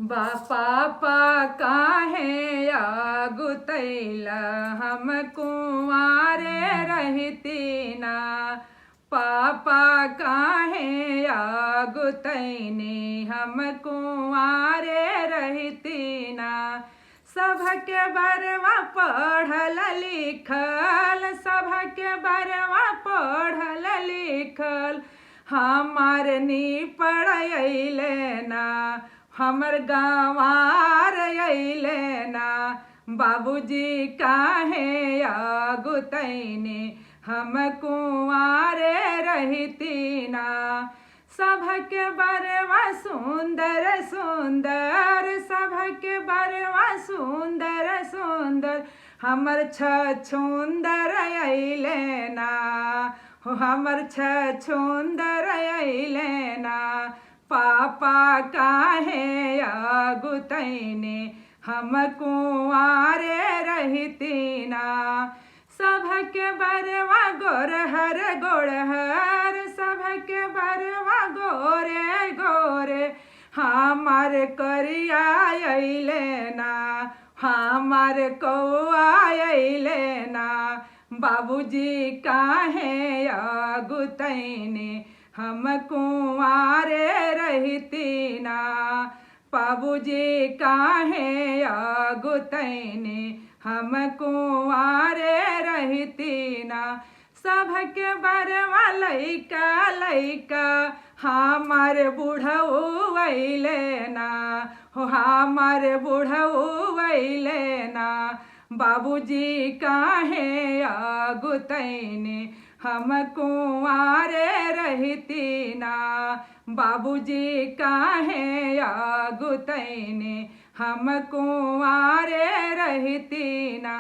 पापा काहे आगुतैला हम कुंवारे रहती ना। पापा काहे आगुतैने हम कुंवारे रहती ना। सबके बरवा पढ़ल लिखल, सबके बरवा पढ़ल लिखल, हमार नी पढ़ैले ना, हमर गंवार अइले ना। बाबूजी काहे आगुतैने हम कुंवारे रहती ना। सबके बरवा सुंदर सुंदर, सबके बरवा सुंदर सुंदर, हमर छछुंदर अइले ना, हमर छछुंदर अइले ना। पापा काहे आगुतैने हम कुंवारे रहती ना। सबके बरवा गोरहर गोरहर, सबके बरवा गोरे गोरे, हमार करिया अइले ना, हमार कौआ अइले ना। बाबूजी काहे आगुतैने हम कुंवारे रहती ना। बाबूजी काहे आगुतैने हम कुंवारे रहती ना। सबके बरवा लइका लइका, हमार बुढ़ऊ अइले ना, हो हमार बुढ़ऊ अइले ना। बाबूजी काहे आगुतैने हम कुंवारे रहती ना। बाबूजी काहे आगुतैने हम कुंवारे रहती ना।